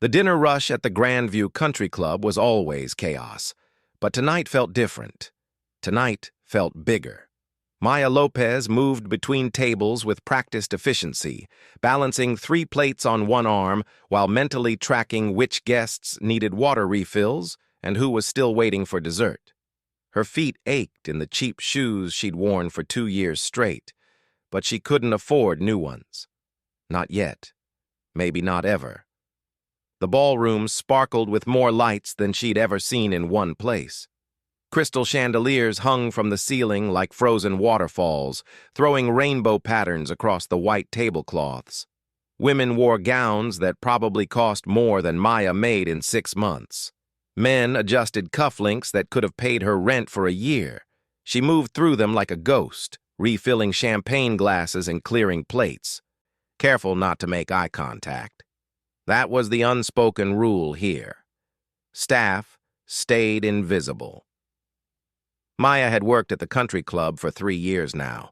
The dinner rush at the Grandview Country Club was always chaos, but tonight felt different. Tonight felt bigger. Maya Lopez moved between tables with practiced efficiency, balancing 3 plates on one arm while mentally tracking which guests needed water refills and who was still waiting for dessert. Her feet ached in the cheap shoes she'd worn for 2 years straight, but she couldn't afford new ones. Not yet. Maybe not ever. The ballroom sparkled with more lights than she'd ever seen in one place. Crystal chandeliers hung from the ceiling like frozen waterfalls, throwing rainbow patterns across the white tablecloths. Women wore gowns that probably cost more than Maya made in 6 months. Men adjusted cufflinks that could have paid her rent for a year. She moved through them like a ghost, refilling champagne glasses and clearing plates. Careful not to make eye contact. That was the unspoken rule here. Staff stayed invisible. Maya had worked at the country club for 3 years now.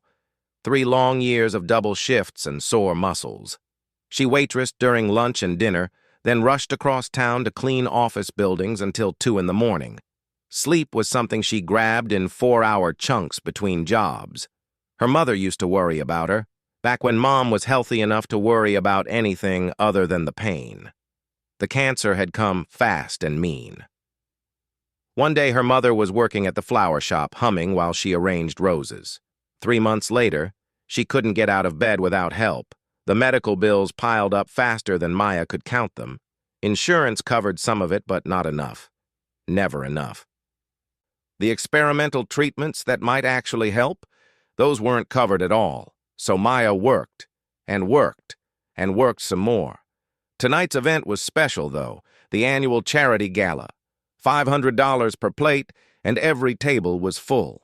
3 long years of double shifts and sore muscles. She waitressed during lunch and dinner, then rushed across town to clean office buildings until 2 in the morning. Sleep was something she grabbed in 4-hour chunks between jobs. Her mother used to worry about her, back when Mom was healthy enough to worry about anything other than the pain. The cancer had come fast and mean. One day her mother was working at the flower shop, humming while she arranged roses. 3 months later, she couldn't get out of bed without help. The medical bills piled up faster than Maya could count them. Insurance covered some of it, but not enough. Never enough. The experimental treatments that might actually help, those weren't covered at all. So Maya worked, and worked, and worked some more. Tonight's event was special, though, the annual charity gala. $500 per plate, and every table was full.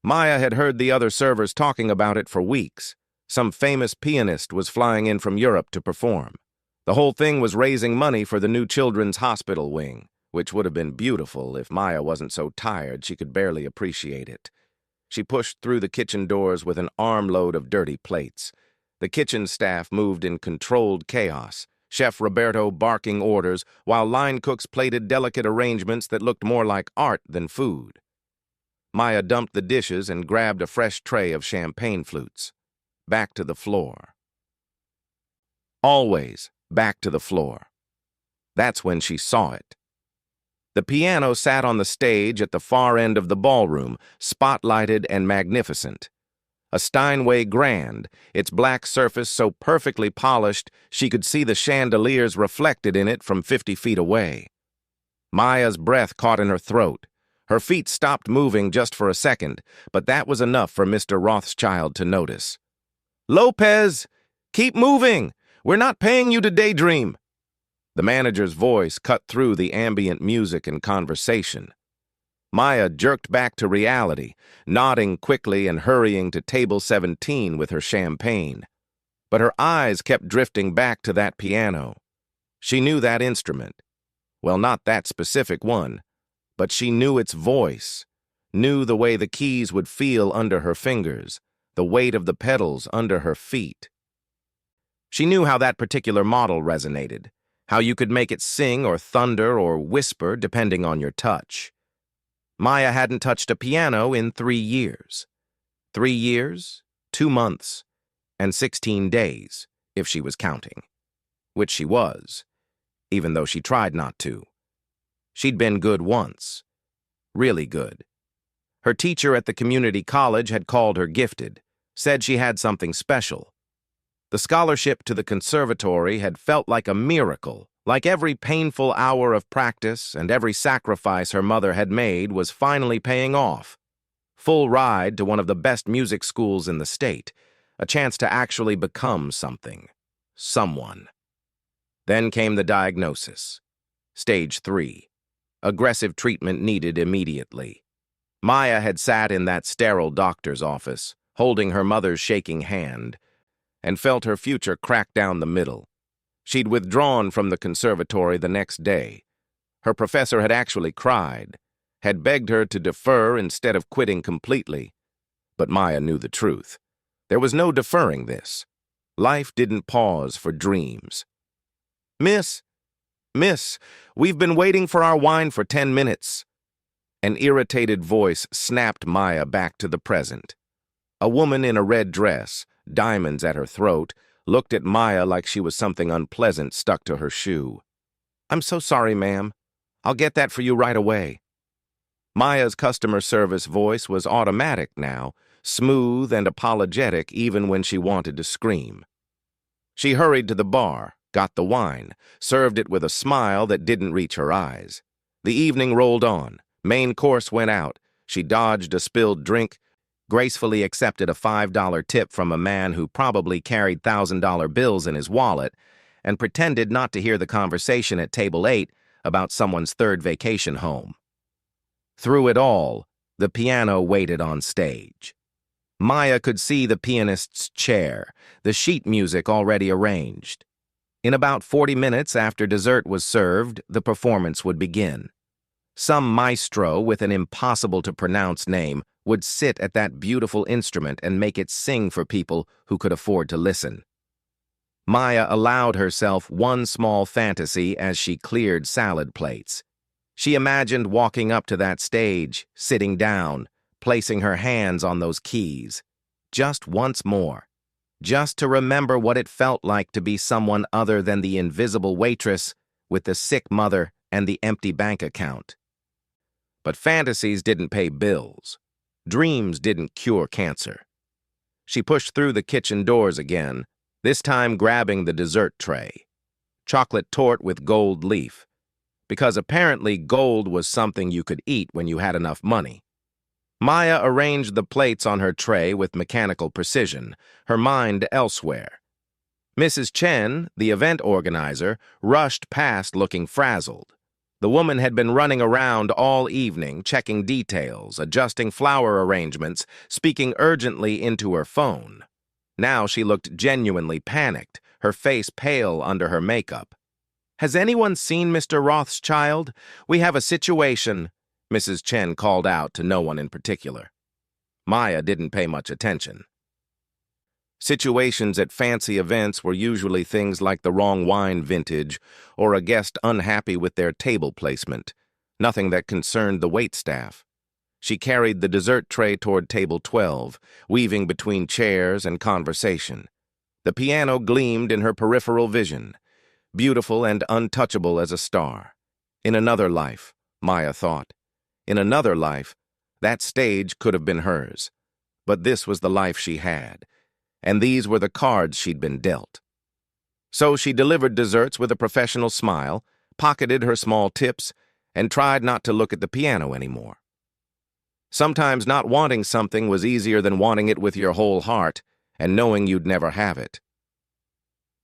Maya had heard the other servers talking about it for weeks. Some famous pianist was flying in from Europe to perform. The whole thing was raising money for the new children's hospital wing, which would have been beautiful if Maya wasn't so tired she could barely appreciate it. She pushed through the kitchen doors with an armload of dirty plates. The kitchen staff moved in controlled chaos, Chef Roberto barking orders, while line cooks plated delicate arrangements that looked more like art than food. Maya dumped the dishes and grabbed a fresh tray of champagne flutes. Back to the floor. Always back to the floor. That's when she saw it. The piano sat on the stage at the far end of the ballroom, spotlighted and magnificent. A Steinway grand, its black surface so perfectly polished she could see the chandeliers reflected in it from 50 feet away. Maya's breath caught in her throat. Her feet stopped moving just for a second, but that was enough for Mr. Rothschild to notice. "Lopez, keep moving! We're not paying you to daydream!" The manager's voice cut through the ambient music and conversation. Maya jerked back to reality, nodding quickly and hurrying to table 17 with her champagne. But her eyes kept drifting back to that piano. She knew that instrument. Well, not that specific one, but she knew its voice, knew the way the keys would feel under her fingers, the weight of the pedals under her feet. She knew how that particular model resonated, how you could make it sing or thunder or whisper depending on your touch. Maya hadn't touched a piano in 3 years. 3 years, 2 months, and 16 days, if she was counting. Which she was, even though she tried not to. She'd been good once. Really good. Her teacher at the community college had called her gifted, said she had something special. The scholarship to the conservatory had felt like a miracle, like every painful hour of practice and every sacrifice her mother had made was finally paying off. Full ride to one of the best music schools in the state, a chance to actually become something, someone. Then came the diagnosis. Stage 3. Aggressive treatment needed immediately. Maya had sat in that sterile doctor's office, holding her mother's shaking hand, and felt her future crack down the middle. She'd withdrawn from the conservatory the next day. Her professor had actually cried, had begged her to defer instead of quitting completely. But Maya knew the truth. There was no deferring this. Life didn't pause for dreams. "Miss, "Miss, we've been waiting for our wine for 10 minutes." An irritated voice snapped Maya back to the present. A woman in a red dress, diamonds at her throat, looked at Maya like she was something unpleasant stuck to her shoe. "I'm so sorry, ma'am. I'll get that for you right away." Maya's customer service voice was automatic now, smooth and apologetic even when she wanted to scream. She hurried to the bar, got the wine, served it with a smile that didn't reach her eyes. The evening rolled on. Main course went out. She dodged a spilled drink, gracefully accepted a $5 tip from a man who probably carried $1,000 bills in his wallet, and pretended not to hear the conversation at table 8 about someone's third vacation home. Through it all, the piano waited on stage. Maya could see the pianist's chair, the sheet music already arranged. In about 40 minutes after dessert was served, the performance would begin. Some maestro with an impossible-to-pronounce name would sit at that beautiful instrument and make it sing for people who could afford to listen. Maya allowed herself one small fantasy as she cleared salad plates. She imagined walking up to that stage, sitting down, placing her hands on those keys. Just once more. Just to remember what it felt like to be someone other than the invisible waitress with the sick mother and the empty bank account. But fantasies didn't pay bills. Dreams didn't cure cancer. She pushed through the kitchen doors again, this time grabbing the dessert tray. Chocolate torte with gold leaf. Because apparently gold was something you could eat when you had enough money. Maya arranged the plates on her tray with mechanical precision, her mind elsewhere. Mrs. Chen, the event organizer, rushed past looking frazzled. The woman had been running around all evening, checking details, adjusting flower arrangements, speaking urgently into her phone. Now she looked genuinely panicked, her face pale under her makeup. "Has anyone seen Mr. Rothschild? We have a situation," Mrs. Chen called out to no one in particular. Maya didn't pay much attention. Situations at fancy events were usually things like the wrong wine vintage or a guest unhappy with their table placement, nothing that concerned the waitstaff. She carried the dessert tray toward table 12, weaving between chairs and conversation. The piano gleamed in her peripheral vision, beautiful and untouchable as a star. In another life, Maya thought. In another life, that stage could have been hers. But this was the life she had, and these were the cards she'd been dealt. So she delivered desserts with a professional smile, pocketed her small tips, and tried not to look at the piano anymore. Sometimes not wanting something was easier than wanting it with your whole heart and knowing you'd never have it.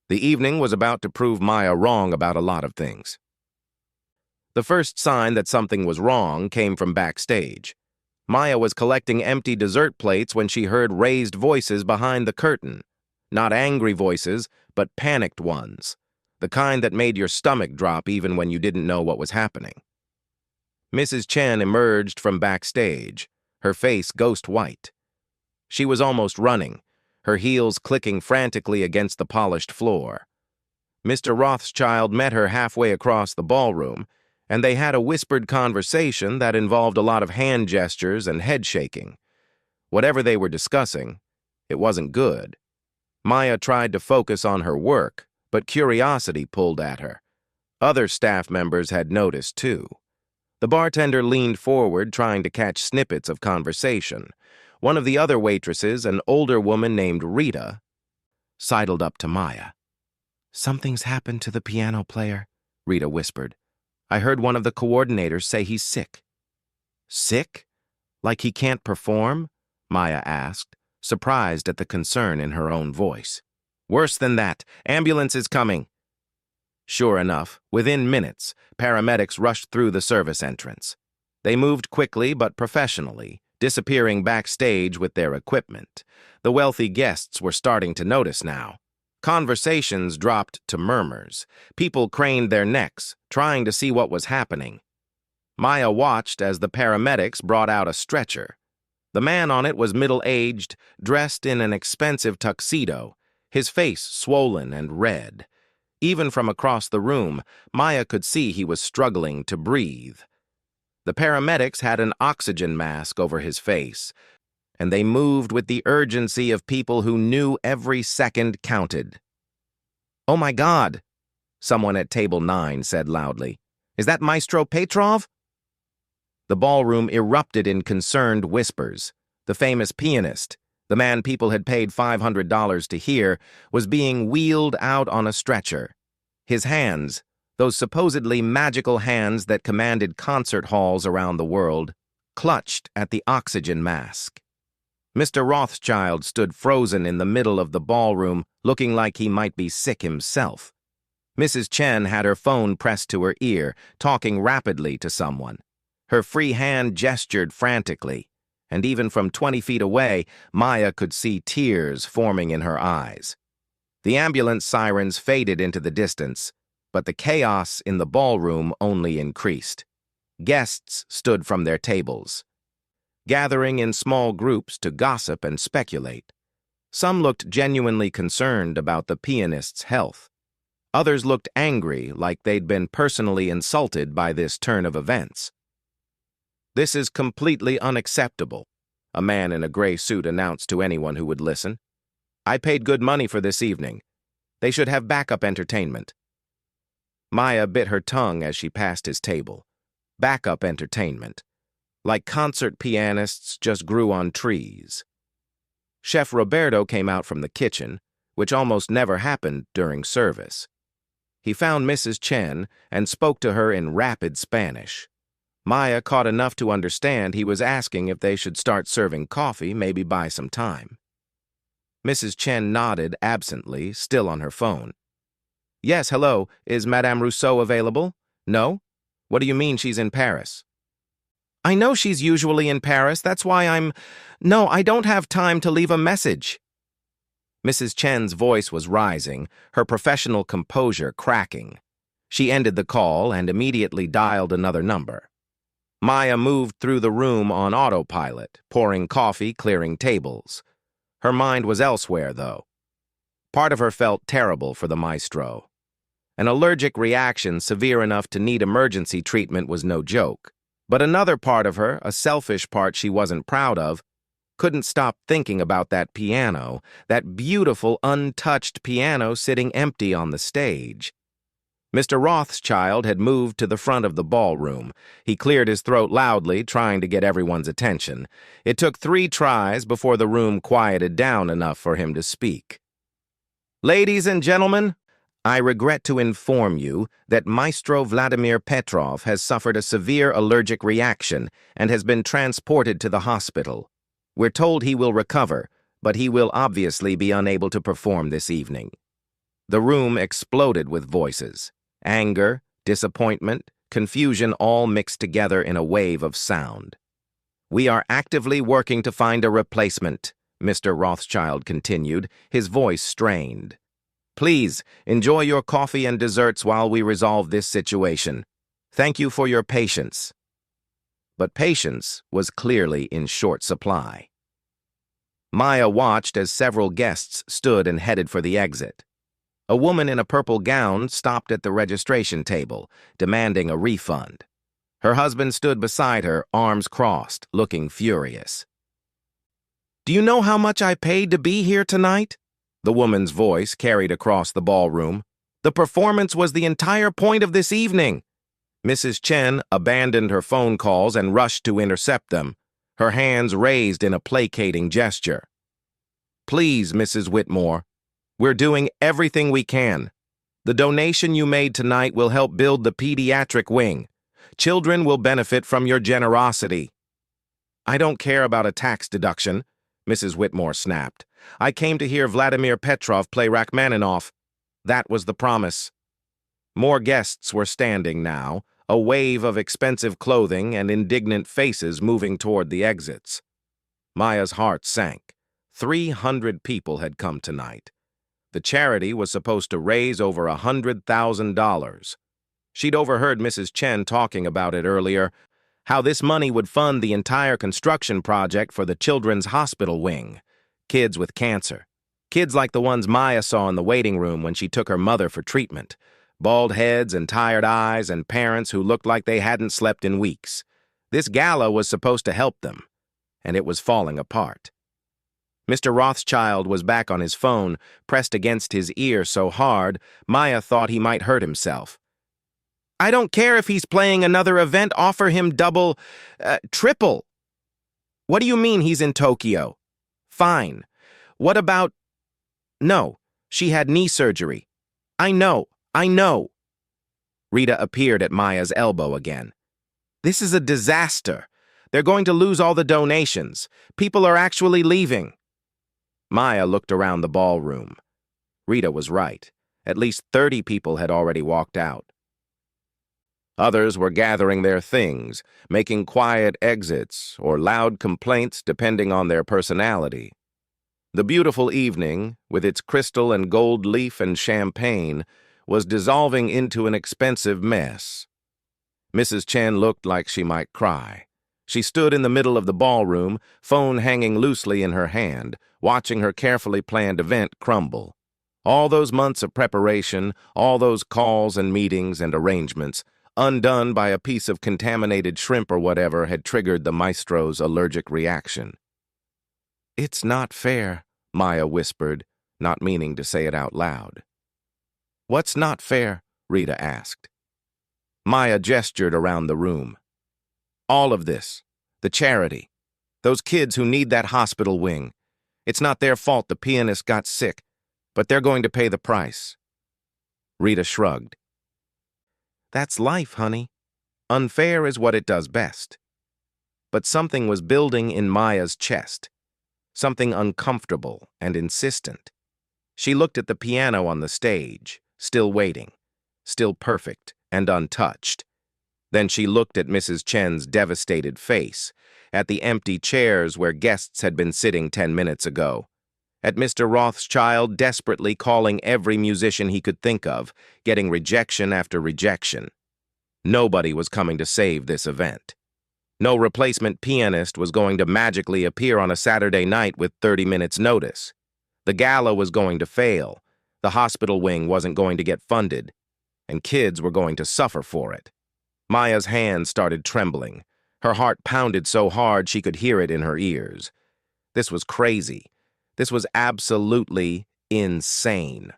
The evening was about to prove Maya wrong about a lot of things. The first sign that something was wrong came from backstage. Maya was collecting empty dessert plates when she heard raised voices behind the curtain. Not angry voices, but panicked ones. The kind that made your stomach drop even when you didn't know what was happening. Mrs. Chen emerged from backstage, her face ghost white. She was almost running, her heels clicking frantically against the polished floor. Mr. Rothschild met her halfway across the ballroom, and they had a whispered conversation that involved a lot of hand gestures and head shaking. Whatever they were discussing, it wasn't good. Maya tried to focus on her work, but curiosity pulled at her. Other staff members had noticed, too. The bartender leaned forward, trying to catch snippets of conversation. One of the other waitresses, an older woman named Rita, sidled up to Maya. "Something's happened to the piano player," Rita whispered. "I heard one of the coordinators say he's sick." "Sick? Like he can't perform?" Maya asked, surprised at the concern in her own voice. "Worse than that. Ambulance is coming." Sure enough, within minutes, paramedics rushed through the service entrance. They moved quickly but professionally, disappearing backstage with their equipment. The wealthy guests were starting to notice now. Conversations dropped to murmurs. People craned their necks, trying to see what was happening. Maya watched as the paramedics brought out a stretcher. The man on it was middle-aged, dressed in an expensive tuxedo, his face swollen and red. Even from across the room, Maya could see he was struggling to breathe. The paramedics had an oxygen mask over his face, and they moved with the urgency of people who knew every second counted. "Oh my God," someone at table 9 said loudly. "Is that Maestro Petrov?" The ballroom erupted in concerned whispers. The famous pianist, the man people had paid $500 to hear, was being wheeled out on a stretcher. His hands, those supposedly magical hands that commanded concert halls around the world, clutched at the oxygen mask. Mr. Rothschild stood frozen in the middle of the ballroom, looking like he might be sick himself. Mrs. Chen had her phone pressed to her ear, talking rapidly to someone. Her free hand gestured frantically, and even from 20 feet away, Maya could see tears forming in her eyes. The ambulance sirens faded into the distance, but the chaos in the ballroom only increased. Guests stood from their tables, gathering in small groups to gossip and speculate. Some looked genuinely concerned about the pianist's health. Others looked angry, like they'd been personally insulted by this turn of events. "This is completely unacceptable," a man in a gray suit announced to anyone who would listen. "I paid good money for this evening. They should have backup entertainment." Maya bit her tongue as she passed his table. Backup entertainment. Like concert pianists just grew on trees. Chef Roberto came out from the kitchen, which almost never happened during service. He found Mrs. Chen and spoke to her in rapid Spanish. Maya caught enough to understand he was asking if they should start serving coffee, maybe buy some time. Mrs. Chen nodded absently, still on her phone. "Yes, hello. Is Madame Rousseau available? No? What do you mean she's in Paris?" "I know she's usually in Paris. That's why No, I don't have time to leave a message." Mrs. Chen's voice was rising, her professional composure cracking. She ended the call and immediately dialed another number. Maya moved through the room on autopilot, pouring coffee, clearing tables. Her mind was elsewhere, though. Part of her felt terrible for the maestro. An allergic reaction severe enough to need emergency treatment was no joke. But another part of her, a selfish part she wasn't proud of, couldn't stop thinking about that piano, that beautiful, untouched piano sitting empty on the stage. Mr. Rothschild had moved to the front of the ballroom. He cleared his throat loudly, trying to get everyone's attention. It took 3 tries before the room quieted down enough for him to speak. "Ladies and gentlemen, I regret to inform you that Maestro Vladimir Petrov has suffered a severe allergic reaction and has been transported to the hospital. We're told he will recover, but he will obviously be unable to perform this evening." The room exploded with voices. Anger, disappointment, confusion all mixed together in a wave of sound. "We are actively working to find a replacement," Mr. Rothschild continued, his voice strained. "Please, enjoy your coffee and desserts while we resolve this situation. Thank you for your patience." But patience was clearly in short supply. Maya watched as several guests stood and headed for the exit. A woman in a purple gown stopped at the registration table, demanding a refund. Her husband stood beside her, arms crossed, looking furious. "Do you know how much I paid to be here tonight?" The woman's voice carried across the ballroom. "The performance was the entire point of this evening." Mrs. Chen abandoned her phone calls and rushed to intercept them, her hands raised in a placating gesture. "Please, Mrs. Whitmore, we're doing everything we can. The donation you made tonight will help build the pediatric wing. Children will benefit from your generosity." "I don't care about a tax deduction," Mrs. Whitmore snapped. "I came to hear Vladimir Petrov play Rachmaninoff. That was the promise." More guests were standing now, a wave of expensive clothing and indignant faces moving toward the exits. Maya's heart sank. 300 people had come tonight. The charity was supposed to raise over $100,000. She'd overheard Mrs. Chen talking about it earlier, how this money would fund the entire construction project for the children's hospital wing, kids with cancer. Kids like the ones Maya saw in the waiting room when she took her mother for treatment. Bald heads and tired eyes and parents who looked like they hadn't slept in weeks. This gala was supposed to help them, and it was falling apart. Mr. Rothschild was back on his phone, pressed against his ear so hard, Maya thought he might hurt himself. "I don't care if he's playing another event, offer him double, triple." "What do you mean he's in Tokyo?" "Fine. What about—" "No, she had knee surgery." I know. Rita appeared at Maya's elbow again. "This is a disaster. They're going to lose all the donations. People are actually leaving." Maya looked around the ballroom. Rita was right. At least 30 people had already walked out. Others were gathering their things, making quiet exits or loud complaints depending on their personality. The beautiful evening, with its crystal and gold leaf and champagne, was dissolving into an expensive mess. Mrs. Chen looked like she might cry. She stood in the middle of the ballroom, phone hanging loosely in her hand, watching her carefully planned event crumble. All those months of preparation, all those calls and meetings and arrangements, undone by a piece of contaminated shrimp or whatever, had triggered the maestro's allergic reaction. "It's not fair," Maya whispered, not meaning to say it out loud. "What's not fair?" Rita asked. Maya gestured around the room. "All of this. The charity. Those kids who need that hospital wing. It's not their fault the pianist got sick, but they're going to pay the price." Rita shrugged. "That's life, honey. Unfair is what it does best." But something was building in Maya's chest. Something uncomfortable and insistent. She looked at the piano on the stage, still waiting, still perfect and untouched. Then she looked at Mrs. Chen's devastated face, at the empty chairs where guests had been sitting 10 minutes ago, at Mr. Rothschild desperately calling every musician he could think of, getting rejection after rejection. Nobody was coming to save this event. No replacement pianist was going to magically appear on a Saturday night with 30 minutes' notice. The gala was going to fail. The hospital wing wasn't going to get funded. And kids were going to suffer for it. Maya's hands started trembling. Her heart pounded so hard she could hear it in her ears. This was crazy. This was absolutely insane.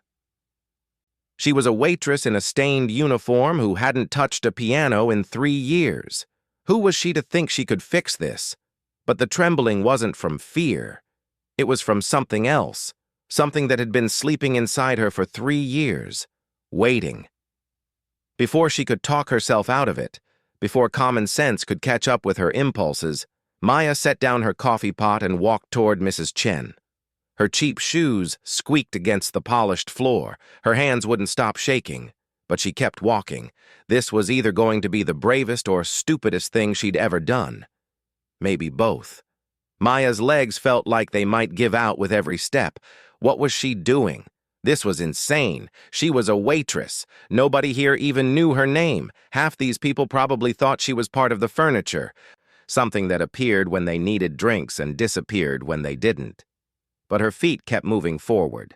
She was a waitress in a stained uniform who hadn't touched a piano in 3 years. Who was she to think she could fix this? But the trembling wasn't from fear. It was from something else, something that had been sleeping inside her for 3 years, waiting. Before she could talk herself out of it, before common sense could catch up with her impulses, Maya set down her coffee pot and walked toward Mrs. Chen. Her cheap shoes squeaked against the polished floor. Her hands wouldn't stop shaking, but she kept walking. This was either going to be the bravest or stupidest thing she'd ever done. Maybe both. Maya's legs felt like they might give out with every step. What was she doing? This was insane. She was a waitress. Nobody here even knew her name. Half these people probably thought she was part of the furniture, something that appeared when they needed drinks and disappeared when they didn't. But her feet kept moving forward.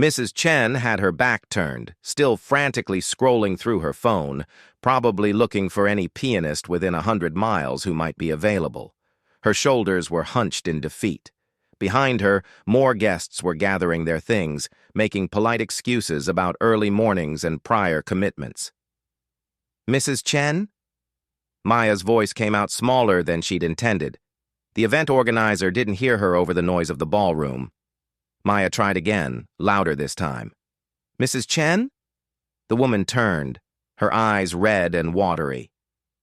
Mrs. Chen had her back turned, still frantically scrolling through her phone, probably looking for any pianist within 100 miles who might be available. Her shoulders were hunched in defeat. Behind her, more guests were gathering their things, making polite excuses about early mornings and prior commitments. "Mrs. Chen?" Maya's voice came out smaller than she'd intended. The event organizer didn't hear her over the noise of the ballroom. Maya tried again, louder this time. "Mrs. Chen?" The woman turned, her eyes red and watery.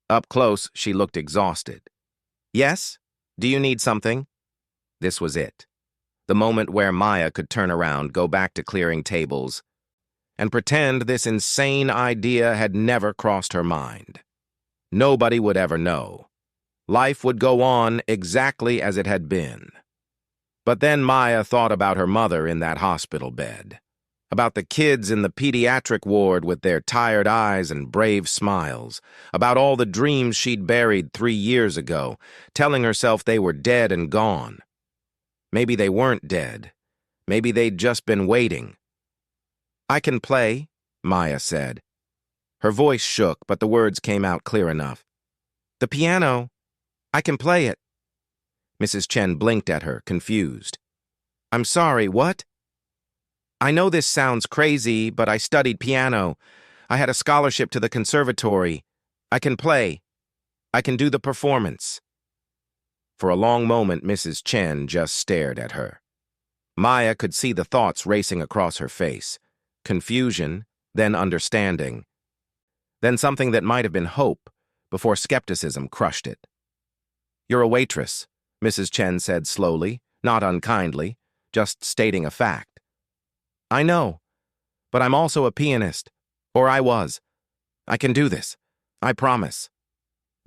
Up close, she looked exhausted. "Yes? Do you need something?" This was it. The moment where Maya could turn around, go back to clearing tables, and pretend this insane idea had never crossed her mind. Nobody would ever know. Life would go on exactly as it had been. But then Maya thought about her mother in that hospital bed, about the kids in the pediatric ward with their tired eyes and brave smiles, about all the dreams she'd buried 3 years ago, telling herself they were dead and gone. Maybe they weren't dead. Maybe they'd just been waiting. "I can play," Maya said. Her voice shook, but the words came out clear enough. "The piano. I can play it." Mrs. Chen blinked at her, confused. "I'm sorry, what?" "I know this sounds crazy, but I studied piano. I had a scholarship to the conservatory. I can play. I can do the performance." For a long moment, Mrs. Chen just stared at her. Maya could see the thoughts racing across her face. Confusion, then understanding. Then something that might have been hope, before skepticism crushed it. "You're a waitress," Mrs. Chen said slowly, not unkindly, just stating a fact. "I know, but I'm also a pianist. Or I was. I can do this. I promise."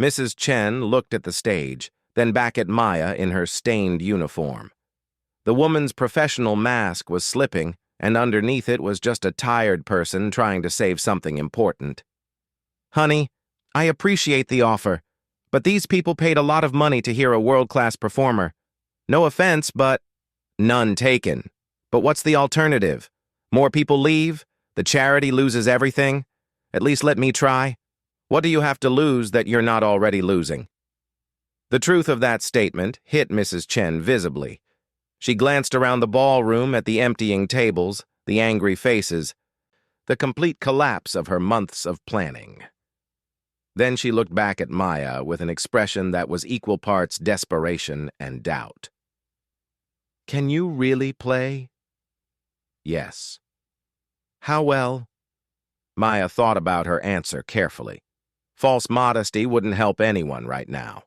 Mrs. Chen looked at the stage, then back at Maya in her stained uniform. The woman's professional mask was slipping, and underneath it was just a tired person trying to save something important. "Honey, I appreciate the offer, but these people paid a lot of money to hear a world-class performer. No offense, but—" "None taken. But what's the alternative? More people leave? The charity loses everything? At least let me try. What do you have to lose that you're not already losing?" The truth of that statement hit Mrs. Chen visibly. She glanced around the ballroom at the emptying tables, the angry faces, the complete collapse of her months of planning. Then she looked back at Maya with an expression that was equal parts desperation and doubt. "Can you really play?" "Yes." "How well?" Maya thought about her answer carefully. False modesty wouldn't help anyone right now.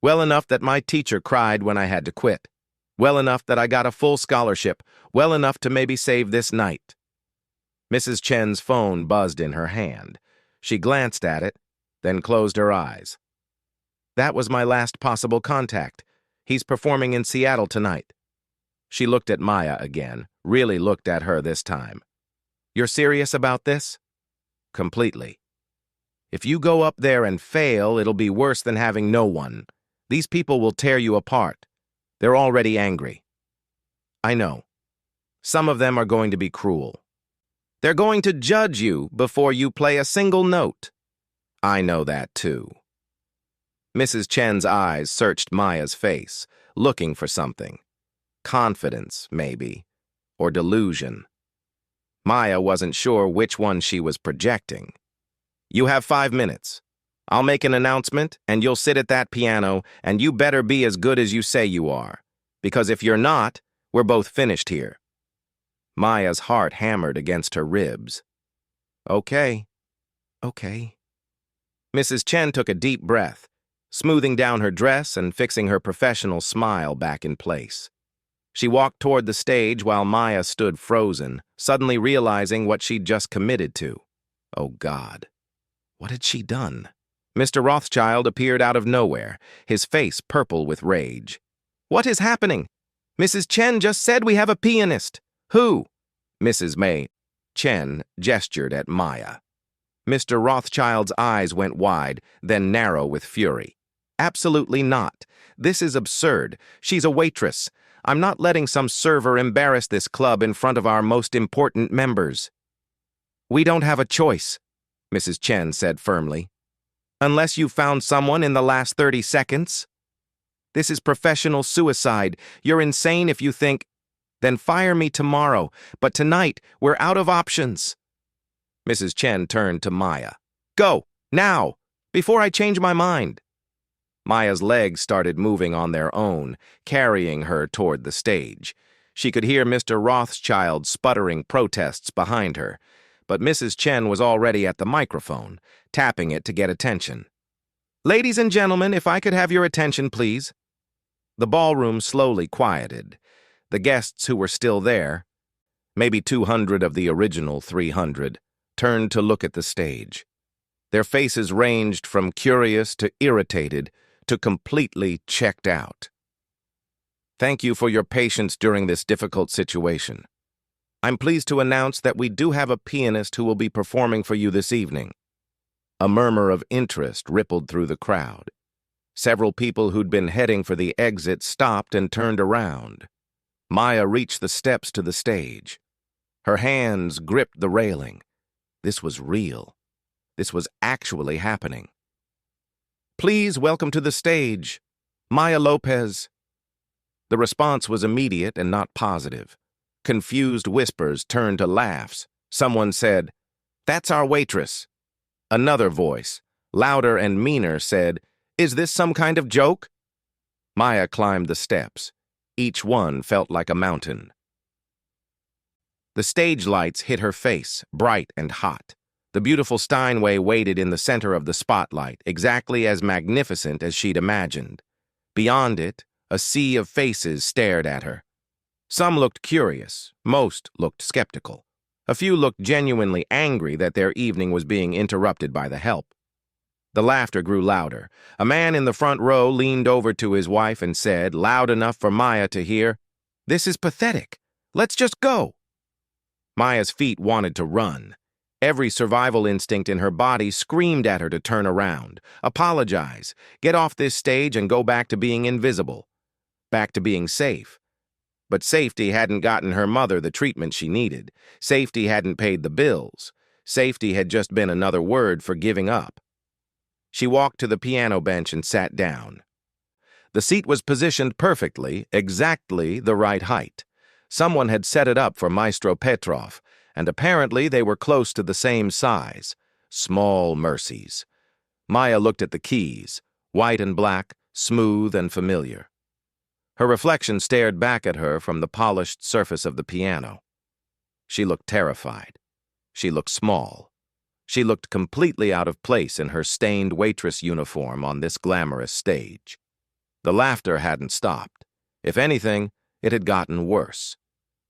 "Well enough that my teacher cried when I had to quit. Well enough that I got a full scholarship. Well enough to maybe save this night." Mrs. Chen's phone buzzed in her hand. She glanced at it, then closed her eyes. "That was my last possible contact. He's performing in Seattle tonight." She looked at Maya again, really looked at her this time. "You're serious about this?" "Completely. If you go up there and fail, it'll be worse than having no one. These people will tear you apart. They're already angry." "I know. Some of them are going to be cruel. They're going to judge you before you play a single note." "I know that too." Mrs. Chen's eyes searched Maya's face, looking for something. Confidence, maybe, or delusion. Maya wasn't sure which one she was projecting. "You have 5 minutes. I'll make an announcement, and you'll sit at that piano, and you better be as good as you say you are. Because if you're not, we're both finished here." Maya's heart hammered against her ribs. "Okay. Okay." Mrs. Chen took a deep breath, smoothing down her dress and fixing her professional smile back in place. She walked toward the stage while Maya stood frozen, suddenly realizing what she'd just committed to. Oh, God. What had she done? Mr. Rothschild appeared out of nowhere, his face purple with rage. "What is happening? Mrs. Chen just said we have a pianist." "Who?" Mrs. May Chen gestured at Maya. Mr. Rothschild's eyes went wide, then narrow with fury. "Absolutely not. This is absurd. She's a waitress. I'm not letting some server embarrass this club in front of our most important members." "We don't have a choice," Mrs. Chen said firmly. "Unless you found someone in the last 30 seconds. This is professional suicide. You're insane if you think—" "Then fire me tomorrow, but tonight we're out of options." Mrs. Chen turned to Maya. "Go, now, before I change my mind." Maya's legs started moving on their own, carrying her toward the stage. She could hear Mr. Rothschild sputtering protests behind her, but Mrs. Chen was already at the microphone, tapping it to get attention. "Ladies and gentlemen, if I could have your attention, please." The ballroom slowly quieted. The guests who were still there, maybe 200 of the original 300, turned to look at the stage. Their faces ranged from curious to irritated to completely checked out. "Thank you for your patience during this difficult situation. I'm pleased to announce that we do have a pianist who will be performing for you this evening." A murmur of interest rippled through the crowd. Several people who'd been heading for the exit stopped and turned around. Maya reached the steps to the stage. Her hands gripped the railing. This was real. This was actually happening. "Please welcome to the stage, Maya Lopez." The response was immediate and not positive. Confused whispers turned to laughs. Someone said, "That's our waitress." Another voice, louder and meaner, said, "Is this some kind of joke?" Maya climbed the steps. Each one felt like a mountain. The stage lights hit her face, bright and hot. The beautiful Steinway waited in the center of the spotlight, exactly as magnificent as she'd imagined. Beyond it, a sea of faces stared at her. Some looked curious, most looked skeptical. A few looked genuinely angry that their evening was being interrupted by the help. The laughter grew louder. A man in the front row leaned over to his wife and said, loud enough for Maya to hear, "This is pathetic. Let's just go." Maya's feet wanted to run. Every survival instinct in her body screamed at her to turn around, apologize, get off this stage and go back to being invisible, back to being safe. But safety hadn't gotten her mother the treatment she needed. Safety hadn't paid the bills. Safety had just been another word for giving up. She walked to the piano bench and sat down. The seat was positioned perfectly, exactly the right height. Someone had set it up for Maestro Petrov, and apparently they were close to the same size. Small mercies. Maya looked at the keys, white and black, smooth and familiar. Her reflection stared back at her from the polished surface of the piano. She looked terrified. She looked small. She looked completely out of place in her stained waitress uniform on this glamorous stage. The laughter hadn't stopped. If anything, it had gotten worse.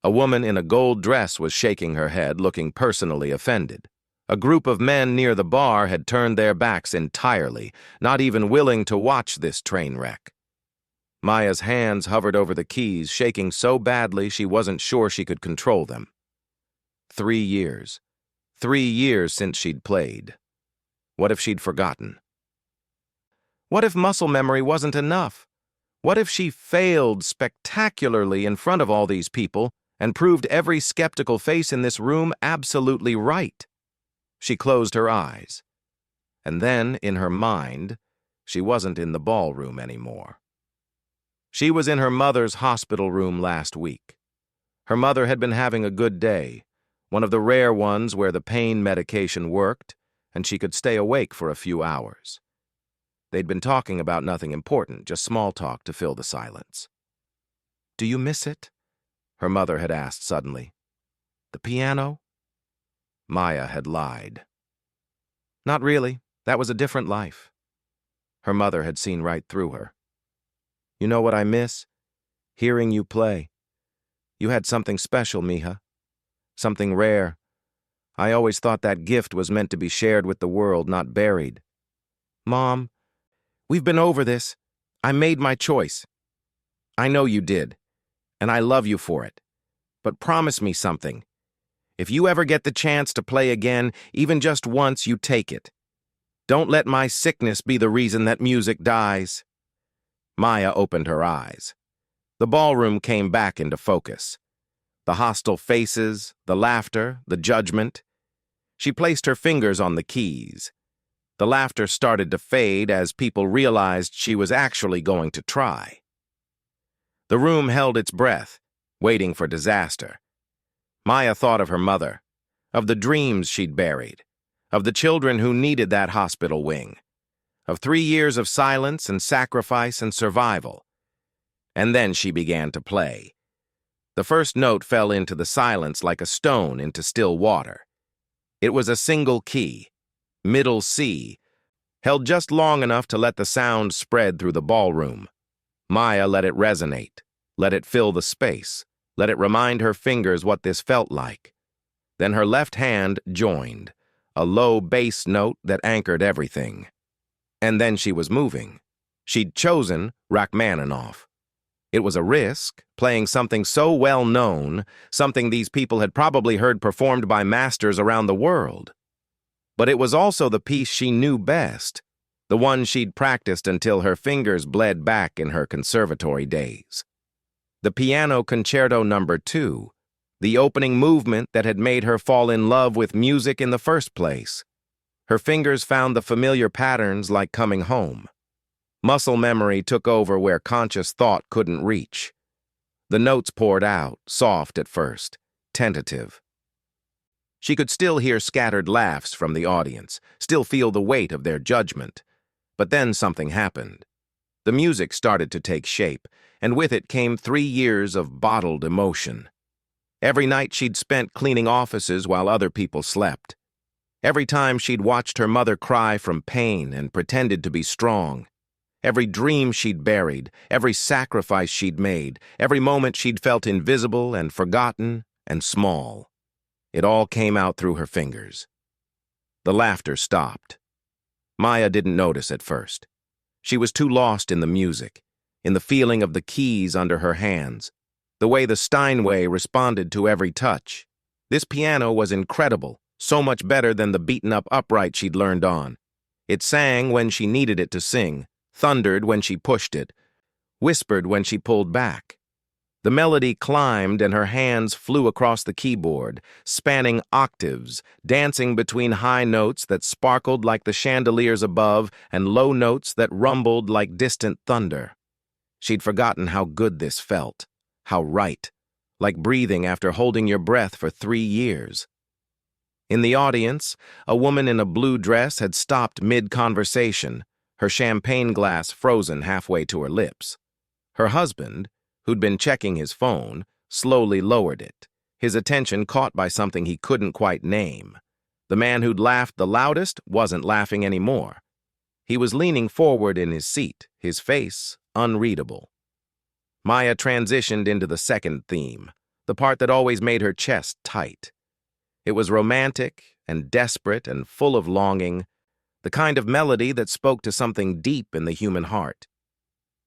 A woman in a gold dress was shaking her head, looking personally offended. A group of men near the bar had turned their backs entirely, not even willing to watch this train wreck. Maya's hands hovered over the keys, shaking so badly she wasn't sure she could control them. 3 years. 3 years since she'd played. What if she'd forgotten? What if muscle memory wasn't enough? What if she failed spectacularly in front of all these people and proved every skeptical face in this room absolutely right? She closed her eyes. And then, in her mind, she wasn't in the ballroom anymore. She was in her mother's hospital room last week. Her mother had been having a good day, one of the rare ones where the pain medication worked, and she could stay awake for a few hours. They'd been talking about nothing important, just small talk to fill the silence. "Do you miss it?" her mother had asked suddenly. "The piano?" Maya had lied. Not really. That was a different life. Her mother had seen right through her. "You know what I miss? Hearing you play. You had something special, mija. Something rare. I always thought that gift was meant to be shared with the world, not buried." "Mom, we've been over this. I made my choice." "I know you did, and I love you for it. But promise me something. If you ever get the chance to play again, even just once, you take it. Don't let my sickness be the reason that music dies." Maya opened her eyes. The ballroom came back into focus. The hostile faces, the laughter, the judgment. She placed her fingers on the keys. The laughter started to fade as people realized she was actually going to try. The room held its breath, waiting for disaster. Maya thought of her mother, of the dreams she'd buried, of the children who needed that hospital wing, of 3 years of silence and sacrifice and survival. And then she began to play. The first note fell into the silence like a stone into still water. It was a single key, middle C, held just long enough to let the sound spread through the ballroom. Maya let it resonate, let it fill the space, let it remind her fingers what this felt like. Then her left hand joined, a low bass note that anchored everything. And then she was moving. She'd chosen Rachmaninoff. It was a risk, playing something so well-known, something these people had probably heard performed by masters around the world. But it was also the piece she knew best, the one she'd practiced until her fingers bled back in her conservatory days. The Piano Concerto No. 2, the opening movement that had made her fall in love with music in the first place. Her fingers found the familiar patterns like coming home. Muscle memory took over where conscious thought couldn't reach. The notes poured out, soft at first, tentative. She could still hear scattered laughs from the audience, still feel the weight of their judgment. But then something happened. The music started to take shape, and with it came 3 years of bottled emotion. Every night she'd spent cleaning offices while other people slept. Every time she'd watched her mother cry from pain and pretended to be strong. Every dream she'd buried, every sacrifice she'd made, every moment she'd felt invisible and forgotten and small. It all came out through her fingers. The laughter stopped. Maya didn't notice at first. She was too lost in the music, in the feeling of the keys under her hands, the way the Steinway responded to every touch. This piano was incredible, so much better than the beaten-up upright she'd learned on. It sang when she needed it to sing, thundered when she pushed it, whispered when she pulled back. The melody climbed and her hands flew across the keyboard, spanning octaves, dancing between high notes that sparkled like the chandeliers above and low notes that rumbled like distant thunder. She'd forgotten how good this felt, how right, like breathing after holding your breath for 3 years. In the audience, a woman in a blue dress had stopped mid-conversation, her champagne glass frozen halfway to her lips. Her husband, who'd been checking his phone, slowly lowered it, his attention caught by something he couldn't quite name. The man who'd laughed the loudest wasn't laughing anymore. He was leaning forward in his seat, his face unreadable. Maya transitioned into the second theme, the part that always made her chest tight. It was romantic and desperate and full of longing, the kind of melody that spoke to something deep in the human heart.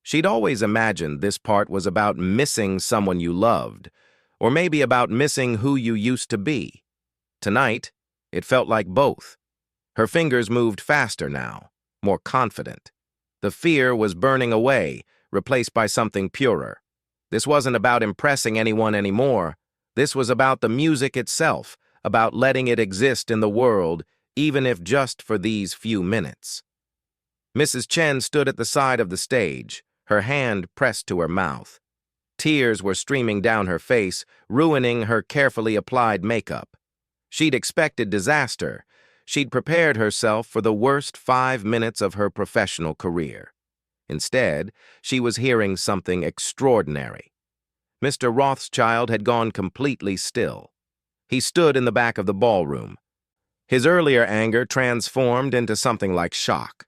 She'd always imagined this part was about missing someone you loved, or maybe about missing who you used to be. Tonight, it felt like both. Her fingers moved faster now, more confident. The fear was burning away, replaced by something purer. This wasn't about impressing anyone anymore. This was about the music itself, about letting it exist in the world, even if just for these few minutes. Mrs. Chen stood at the side of the stage, her hand pressed to her mouth. Tears were streaming down her face, ruining her carefully applied makeup. She'd expected disaster. She'd prepared herself for the worst 5 minutes of her professional career. Instead, she was hearing something extraordinary. Mr. Rothschild had gone completely still. He stood in the back of the ballroom. His earlier anger transformed into something like shock.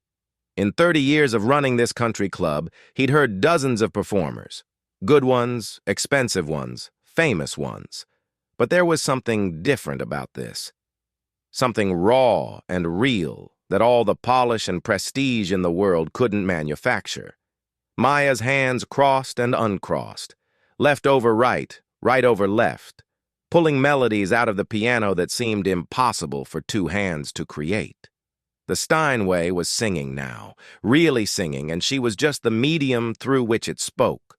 In 30 years of running this country club, he'd heard dozens of performers. Good ones, expensive ones, famous ones. But there was something different about this. Something raw and real that all the polish and prestige in the world couldn't manufacture. Maya's hands crossed and uncrossed, left over right, right over left, pulling melodies out of the piano that seemed impossible for 2 hands to create. The Steinway was singing now, really singing, and she was just the medium through which it spoke.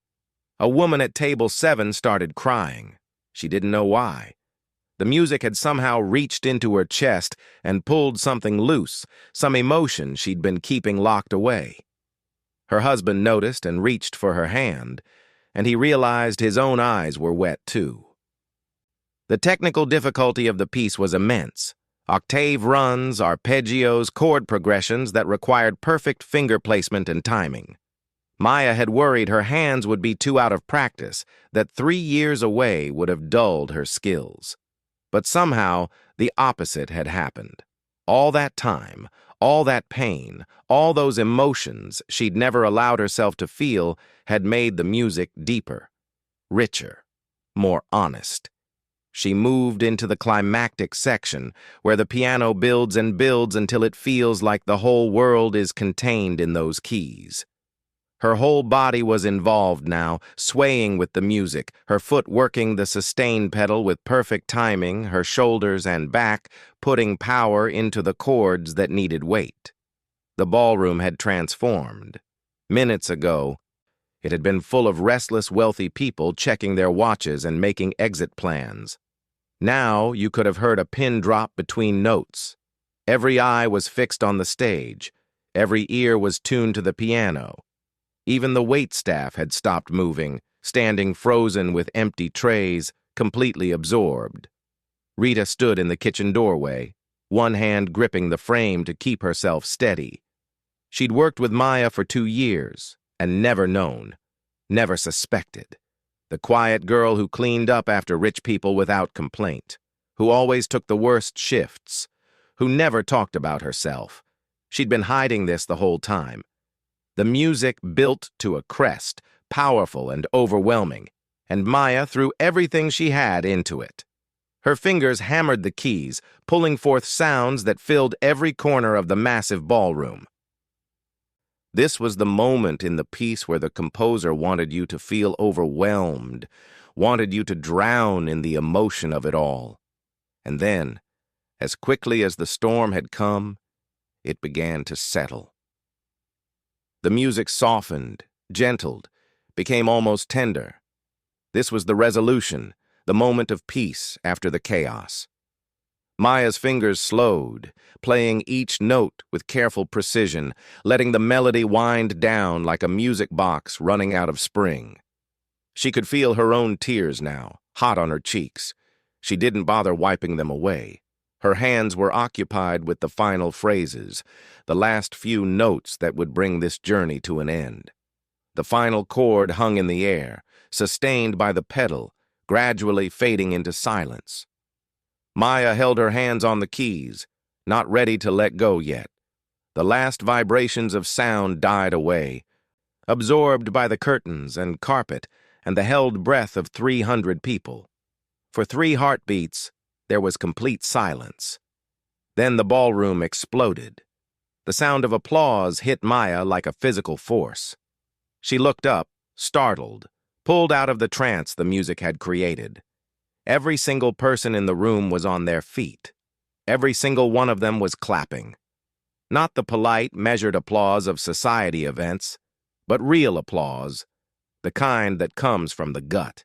A woman at table 7 started crying. She didn't know why. The music had somehow reached into her chest and pulled something loose, some emotion she'd been keeping locked away. Her husband noticed and reached for her hand, and he realized his own eyes were wet too. The technical difficulty of the piece was immense. Octave runs, arpeggios, chord progressions that required perfect finger placement and timing. Maya had worried her hands would be too out of practice, that 3 years away would have dulled her skills. But somehow, the opposite had happened. All that time, all that pain, all those emotions she'd never allowed herself to feel had made the music deeper, richer, more honest. She moved into the climactic section, where the piano builds and builds until it feels like the whole world is contained in those keys. Her whole body was involved now, swaying with the music, her foot working the sustain pedal with perfect timing, her shoulders and back putting power into the chords that needed weight. The ballroom had transformed. Minutes ago, It had been full of restless, wealthy people checking their watches and making exit plans. Now you could have heard a pin drop between notes. Every eye was fixed on the stage. Every ear was tuned to the piano. Even the waitstaff had stopped moving, standing frozen with empty trays, completely absorbed. Rita stood in the kitchen doorway, one hand gripping the frame to keep herself steady. She'd worked with Maya for 2 years and never known, never suspected. The quiet girl who cleaned up after rich people without complaint, who always took the worst shifts, who never talked about herself. She'd been hiding this the whole time. The music built to a crest, powerful and overwhelming, and Maya threw everything she had into it. Her fingers hammered the keys, pulling forth sounds that filled every corner of the massive ballroom. This was the moment in the piece where the composer wanted you to feel overwhelmed, wanted you to drown in the emotion of it all. And then, as quickly as the storm had come, it began to settle. The music softened, gentled, became almost tender. This was the resolution, the moment of peace after the chaos. Maya's fingers slowed, playing each note with careful precision, letting the melody wind down like a music box running out of spring. She could feel her own tears now, hot on her cheeks. She didn't bother wiping them away. Her hands were occupied with the final phrases, the last few notes that would bring this journey to an end. The final chord hung in the air, sustained by the pedal, gradually fading into silence. Maya held her hands on the keys, not ready to let go yet. The last vibrations of sound died away, absorbed by the curtains and carpet and the held breath of 300 people. For 3 heartbeats, there was complete silence. Then the ballroom exploded. The sound of applause hit Maya like a physical force. She looked up, startled, pulled out of the trance the music had created. Every single person in the room was on their feet. Every single one of them was clapping. Not the polite, measured applause of society events, but real applause, the kind that comes from the gut.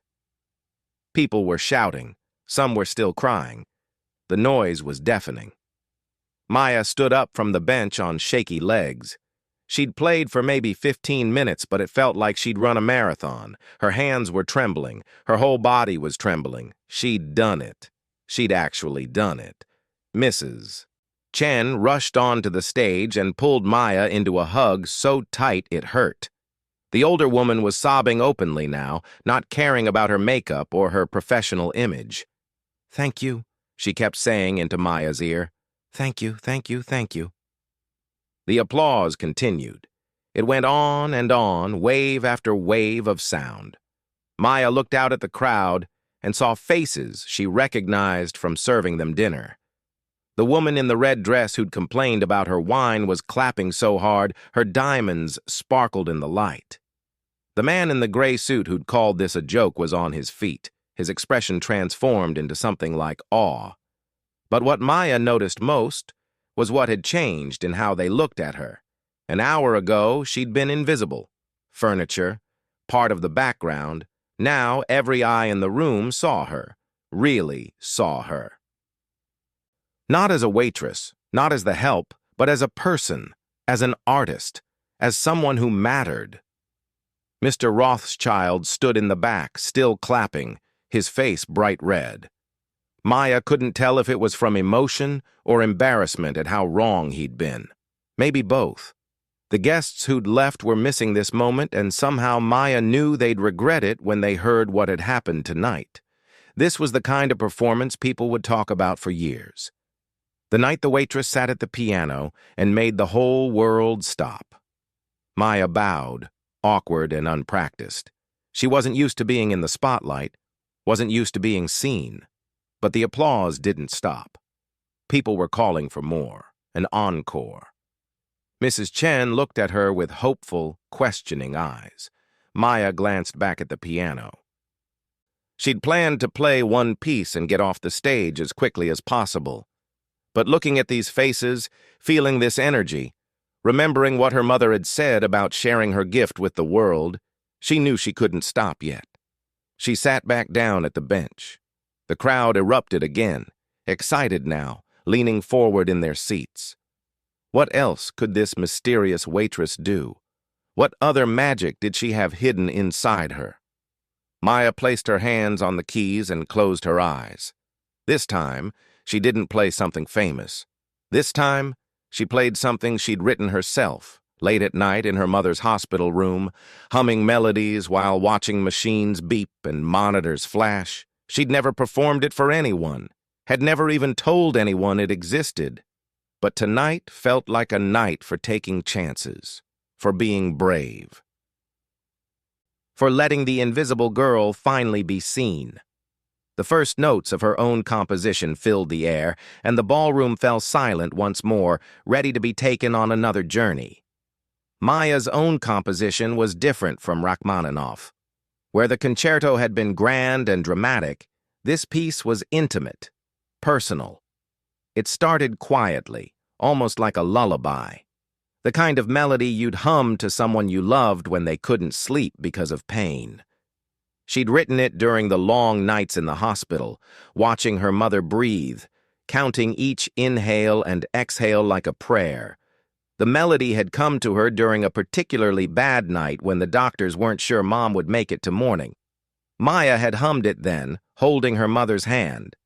People were shouting. Some were still crying. The noise was deafening. Maya stood up from the bench on shaky legs. She'd played for maybe 15 minutes, but it felt like she'd run a marathon. Her hands were trembling. Her whole body was trembling. She'd done it. She'd actually done it. Mrs. Chen rushed onto the stage and pulled Maya into a hug so tight it hurt. The older woman was sobbing openly now, not caring about her makeup or her professional image. "Thank you," she kept saying into Maya's ear. "Thank you, thank you, thank you." The applause continued. It went on, wave after wave of sound. Maya looked out at the crowd and saw faces she recognized from serving them dinner. The woman in the red dress who'd complained about her wine was clapping so hard her diamonds sparkled in the light. The man in the gray suit who'd called this a joke was on his feet, his expression transformed into something like awe. But what Maya noticed most was what had changed in how they looked at her. An hour ago, she'd been invisible. Furniture, part of the background. Now every eye in the room saw her, really saw her. Not as a waitress, not as the help, but as a person, as an artist, as someone who mattered. Mr. Rothschild stood in the back, still clapping, his face bright red. Maya couldn't tell if it was from emotion or embarrassment at how wrong he'd been. Maybe both. The guests who'd left were missing this moment, and somehow Maya knew they'd regret it when they heard what had happened tonight. This was the kind of performance people would talk about for years. The night the waitress sat at the piano and made the whole world stop. Maya bowed, awkward and unpracticed. She wasn't used to being in the spotlight, wasn't used to being seen. But the applause didn't stop. People were calling for more, an encore. Mrs. Chen looked at her with hopeful, questioning eyes. Maya glanced back at the piano. She'd planned to play one piece and get off the stage as quickly as possible. But looking at these faces, feeling this energy, remembering what her mother had said about sharing her gift with the world, She knew she couldn't stop yet. She sat back down at the bench. The crowd erupted again, excited now, leaning forward in their seats. What else could this mysterious waitress do? What other magic did she have hidden inside her? Maya placed her hands on the keys and closed her eyes. This time, she didn't play something famous. This time, she played something she'd written herself, late at night in her mother's hospital room, humming melodies while watching machines beep and monitors flash. She'd never performed it for anyone, had never even told anyone it existed. But tonight felt like a night for taking chances, for being brave, for letting the invisible girl finally be seen. The first notes of her own composition filled the air, and the ballroom fell silent once more, ready to be taken on another journey. Maya's own composition was different from Rachmaninoff. Where the concerto had been grand and dramatic, this piece was intimate, personal. It started quietly, almost like a lullaby. The kind of melody you'd hum to someone you loved when they couldn't sleep because of pain. She'd written it during the long nights in the hospital, watching her mother breathe, counting each inhale and exhale like a prayer. The melody had come to her during a particularly bad night when the doctors weren't sure Mom would make it to morning. Maya had hummed it then, holding her mother's hand,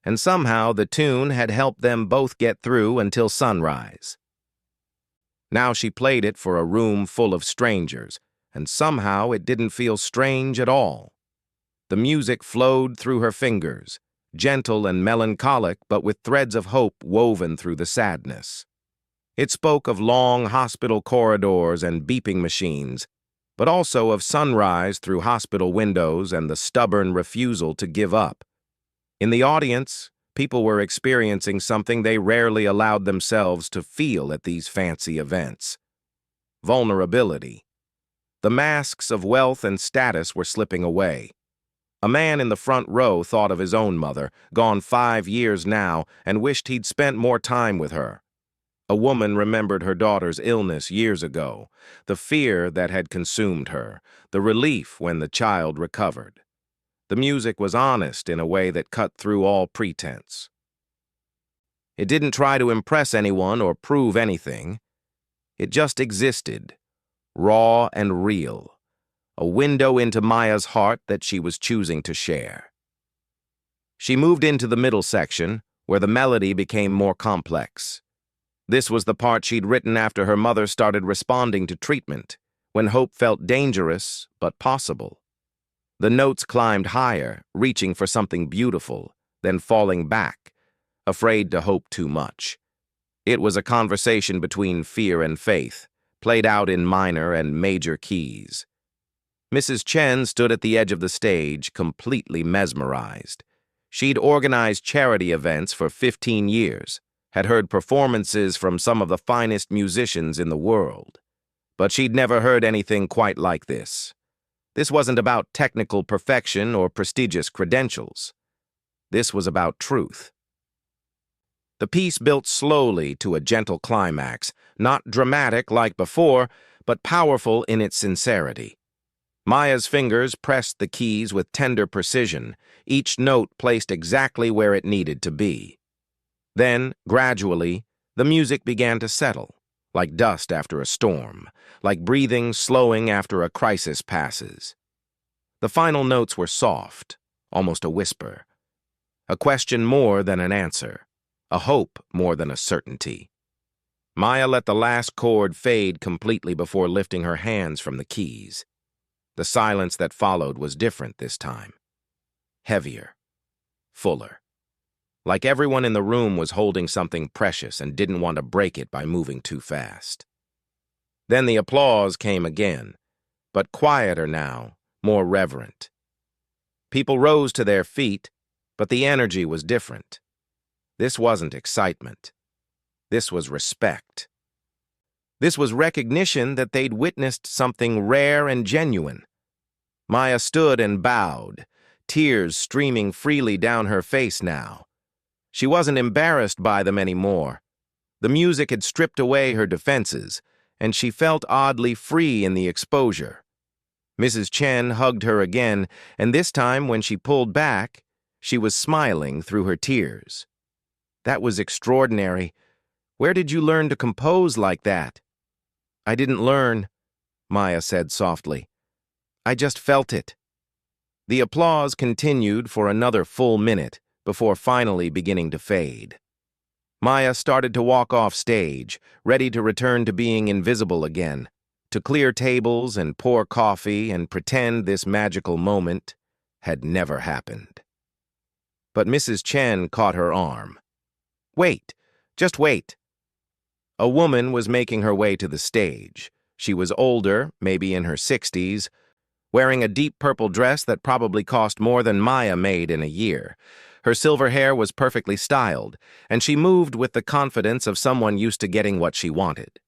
and somehow the tune had helped them both get through until sunrise. Now she played it for a room full of strangers, and somehow it didn't feel strange at all. The music flowed through her fingers, gentle and melancholic, but with threads of hope woven through the sadness. It spoke of long hospital corridors and beeping machines, but also of sunrise through hospital windows and the stubborn refusal to give up. In the audience, people were experiencing something they rarely allowed themselves to feel at these fancy events: vulnerability. The masks of wealth and status were slipping away. A man in the front row thought of his own mother, gone 5 years now, and wished he'd spent more time with her. A woman remembered her daughter's illness years ago, the fear that had consumed her, the relief when the child recovered. The music was honest in a way that cut through all pretense. It didn't try to impress anyone or prove anything. It just existed, raw and real, a window into Maya's heart that she was choosing to share. She moved into the middle section, where the melody became more complex. This was the part she'd written after her mother started responding to treatment, when hope felt dangerous but possible. The notes climbed higher, reaching for something beautiful, then falling back, afraid to hope too much. It was a conversation between fear and faith, played out in minor and major keys. Mrs. Chen stood at the edge of the stage, completely mesmerized. She'd organized charity events for 15 years, had heard performances from some of the finest musicians in the world. But she'd never heard anything quite like this. This wasn't about technical perfection or prestigious credentials. This was about truth. The piece built slowly to a gentle climax, not dramatic like before, but powerful in its sincerity. Maya's fingers pressed the keys with tender precision, each note placed exactly where it needed to be. Then, gradually, the music began to settle, like dust after a storm, like breathing slowing after a crisis passes. The final notes were soft, almost a whisper, a question more than an answer, a hope more than a certainty. Maya let the last chord fade completely before lifting her hands from the keys. The silence that followed was different this time. Heavier, fuller. Like everyone in the room was holding something precious and didn't want to break it by moving too fast. Then the applause came again, but quieter now, more reverent. People rose to their feet, but the energy was different. This wasn't excitement. This was respect. This was recognition that they'd witnessed something rare and genuine. Maya stood and bowed, tears streaming freely down her face now. She wasn't embarrassed by them anymore. The music had stripped away her defenses, and she felt oddly free in the exposure. Mrs. Chen hugged her again, and this time when she pulled back, she was smiling through her tears. "That was extraordinary. Where did you learn to compose like that?" "I didn't learn," Maya said softly. "I just felt it." The applause continued for another full minute before finally beginning to fade. Maya started to walk off stage, ready to return to being invisible again, to clear tables and pour coffee and pretend this magical moment had never happened. But Mrs. Chen caught her arm. "Wait, just wait." A woman was making her way to the stage. She was older, maybe in her 60s, wearing a deep purple dress that probably cost more than Maya made in a year. Her silver hair was perfectly styled, and she moved with the confidence of someone used to getting what she wanted.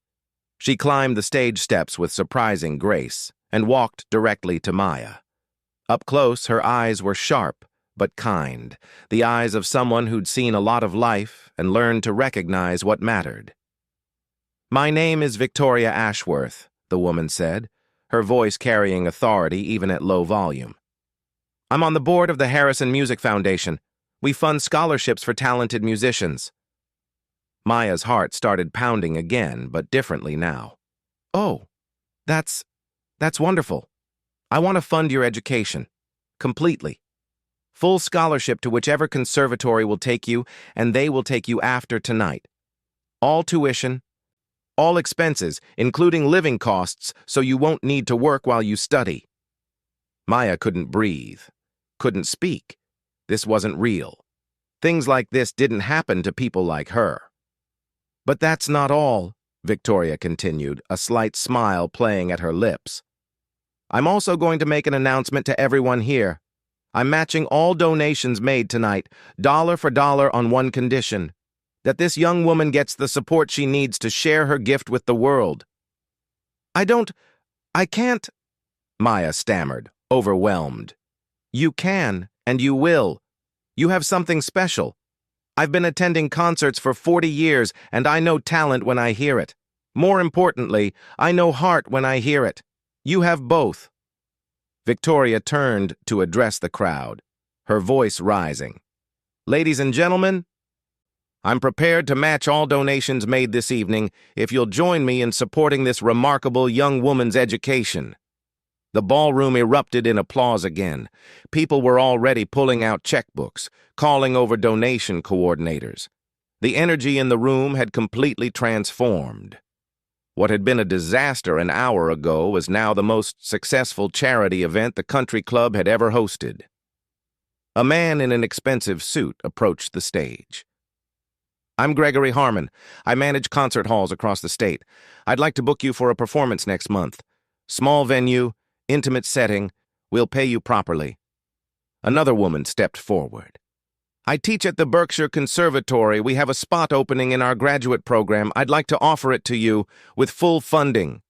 She climbed the stage steps with surprising grace and walked directly to Maya. Up close, her eyes were sharp but kind, the eyes of someone who'd seen a lot of life and learned to recognize what mattered. "My name is Victoria Ashworth," the woman said, her voice carrying authority even at low volume. "I'm on the board of the Harrison Music Foundation. We fund scholarships for talented musicians." Maya's heart started pounding again, but differently now. "Oh, that's wonderful. I want to fund your education. Completely. Full scholarship to whichever conservatory will take you, and they will take you after tonight. All tuition, all expenses, including living costs, so you won't need to work while you study." Maya couldn't breathe, couldn't speak. This wasn't real. Things like this didn't happen to people like her. "But that's not all," Victoria continued, a slight smile playing at her lips. "I'm also going to make an announcement to everyone here. I'm matching all donations made tonight, dollar for dollar, on one condition: that this young woman gets the support she needs to share her gift with the world." I can't," Maya stammered, overwhelmed. "You can, and you will. You have something special. I've been attending concerts for 40 years, and I know talent when I hear it. More importantly, I know heart when I hear it. You have both." Victoria turned to address the crowd, her voice rising. "Ladies and gentlemen, I'm prepared to match all donations made this evening if you'll join me in supporting this remarkable young woman's education." The ballroom erupted in applause again. People were already pulling out checkbooks, calling over donation coordinators. The energy in the room had completely transformed. What had been a disaster an hour ago was now the most successful charity event the country club had ever hosted. A man in an expensive suit approached the stage. "I'm Gregory Harmon. I manage concert halls across the state. I'd like to book you for a performance next month. Small venue, intimate setting. We'll pay you properly." Another woman stepped forward. "I teach at the Berkshire Conservatory. We have a spot opening in our graduate program. I'd like to offer it to you with full funding."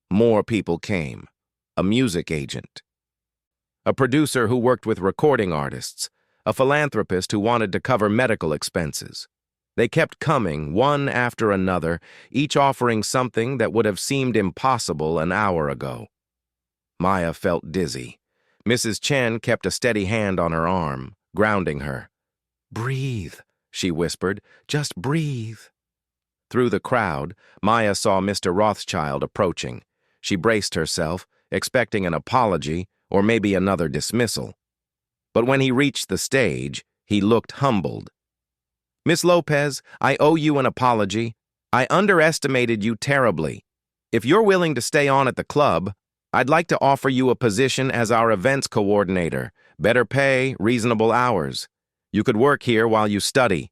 More people came. A music agent, a producer who worked with recording artists, a philanthropist who wanted to cover medical expenses. They kept coming, one after another, each offering something that would have seemed impossible an hour ago. Maya felt dizzy. Mrs. Chen kept a steady hand on her arm, grounding her. "Breathe," she whispered. "Just breathe." Through the crowd, Maya saw Mr. Rothschild approaching. She braced herself, expecting an apology or maybe another dismissal. But when he reached the stage, he looked humbled. "Miss Lopez, I owe you an apology. I underestimated you terribly. If you're willing to stay on at the club, I'd like to offer you a position as our events coordinator. Better pay, reasonable hours. You could work here while you study."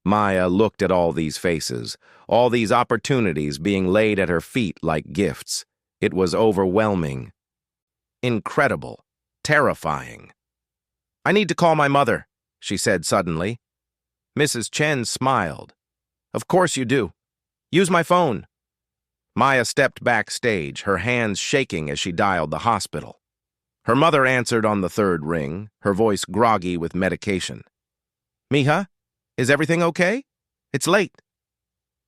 Maya looked at all these faces, all these opportunities being laid at her feet like gifts. It was overwhelming. Incredible. Terrifying. "I need to call my mother," she said suddenly. Mrs. Chen smiled. "Of course you do. Use my phone." Maya stepped backstage, her hands shaking as she dialed the hospital. Her mother answered on the third ring, her voice groggy with medication. "Mija, is everything okay? It's late."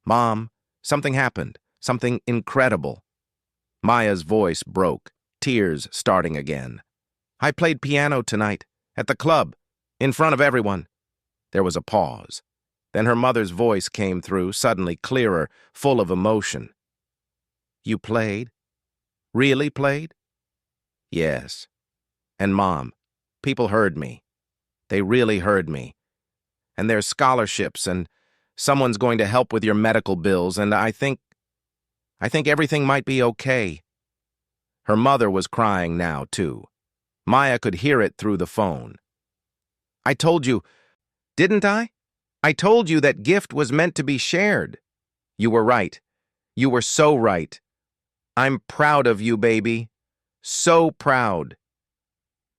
"Mom, something happened. Something incredible." Maya's voice broke. tears starting again. "I played piano tonight, at the club, in front of everyone." There was a pause. Then her mother's voice came through, suddenly clearer, full of emotion. "You played? Really played?" "Yes. And Mom, people heard me. They really heard me. And there's scholarships, and someone's going to help with your medical bills, and I think everything might be okay." Her mother was crying now, too. Maya could hear it through the phone. "I told you, didn't I? I told you that gift was meant to be shared. You were right. You were so right. I'm proud of you, baby. So proud."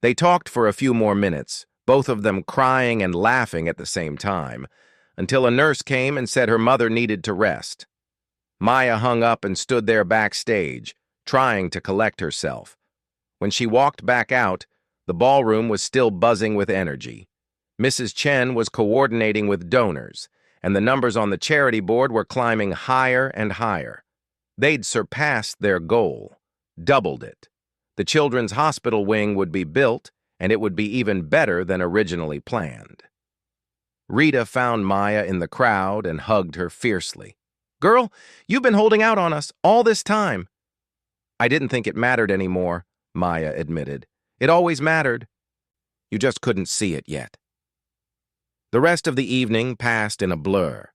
They talked for a few more minutes, both of them crying and laughing at the same time, until a nurse came and said her mother needed to rest. Maya hung up and stood there backstage, trying to collect herself. When she walked back out, the ballroom was still buzzing with energy. Mrs. Chen was coordinating with donors, and the numbers on the charity board were climbing higher and higher. They'd surpassed their goal, doubled it. The children's hospital wing would be built, and it would be even better than originally planned. Rita found Maya in the crowd and hugged her fiercely. "Girl, you've been holding out on us all this time." "I didn't think it mattered anymore," Maya admitted. "It always mattered. You just couldn't see it yet." The rest of the evening passed in a blur.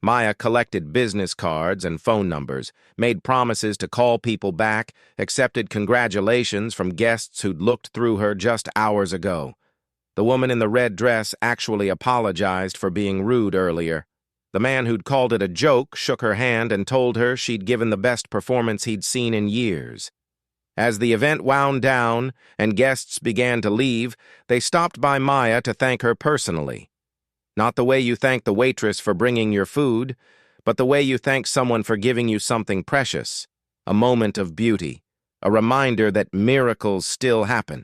Maya collected business cards and phone numbers, made promises to call people back, accepted congratulations from guests who'd looked through her just hours ago. The woman in the red dress actually apologized for being rude earlier. The man who'd called it a joke shook her hand and told her she'd given the best performance he'd seen in years. As the event wound down and guests began to leave, they stopped by Maya to thank her personally. Not the way you thank the waitress for bringing your food, but the way you thank someone for giving you something precious, a moment of beauty, a reminder that miracles still happen.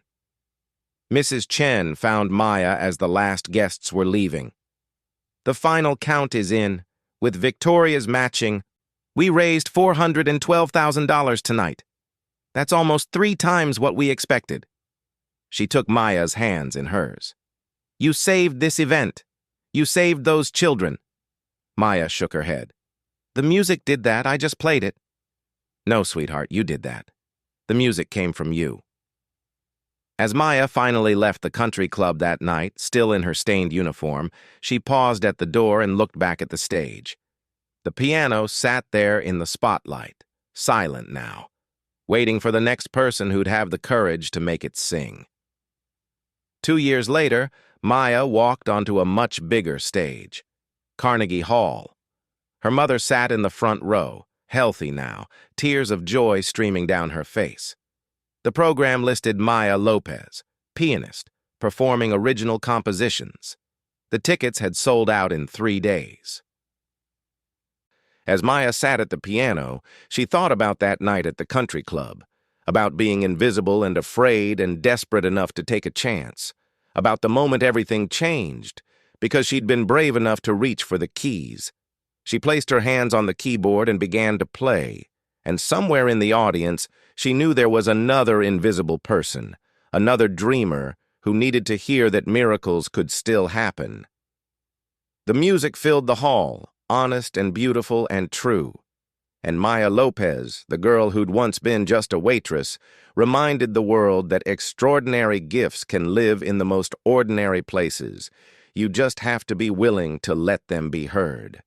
Mrs. Chen found Maya as the last guests were leaving. "The final count is in. With Victoria's matching, we raised $412,000 tonight. That's almost 3 times what we expected." She took Maya's hands in hers. "You saved this event. You saved those children." Maya shook her head. "The music did that, I just played it." "No, sweetheart, you did that. The music came from you." As Maya finally left the country club that night, still in her stained uniform, she paused at the door and looked back at the stage. The piano sat there in the spotlight, silent now, waiting for the next person who'd have the courage to make it sing. 2 years later, Maya walked onto a much bigger stage, Carnegie Hall. Her mother sat in the front row, healthy now, tears of joy streaming down her face. The program listed Maya Lopez, pianist, performing original compositions. The tickets had sold out in 3 days. As Maya sat at the piano, she thought about that night at the country club, about being invisible and afraid and desperate enough to take a chance, about the moment everything changed, because she'd been brave enough to reach for the keys. She placed her hands on the keyboard and began to play, and somewhere in the audience, she knew there was another invisible person, another dreamer who needed to hear that miracles could still happen. The music filled the hall, honest and beautiful and true. And Maya Lopez, the girl who'd once been just a waitress, reminded the world that extraordinary gifts can live in the most ordinary places. You just have to be willing to let them be heard.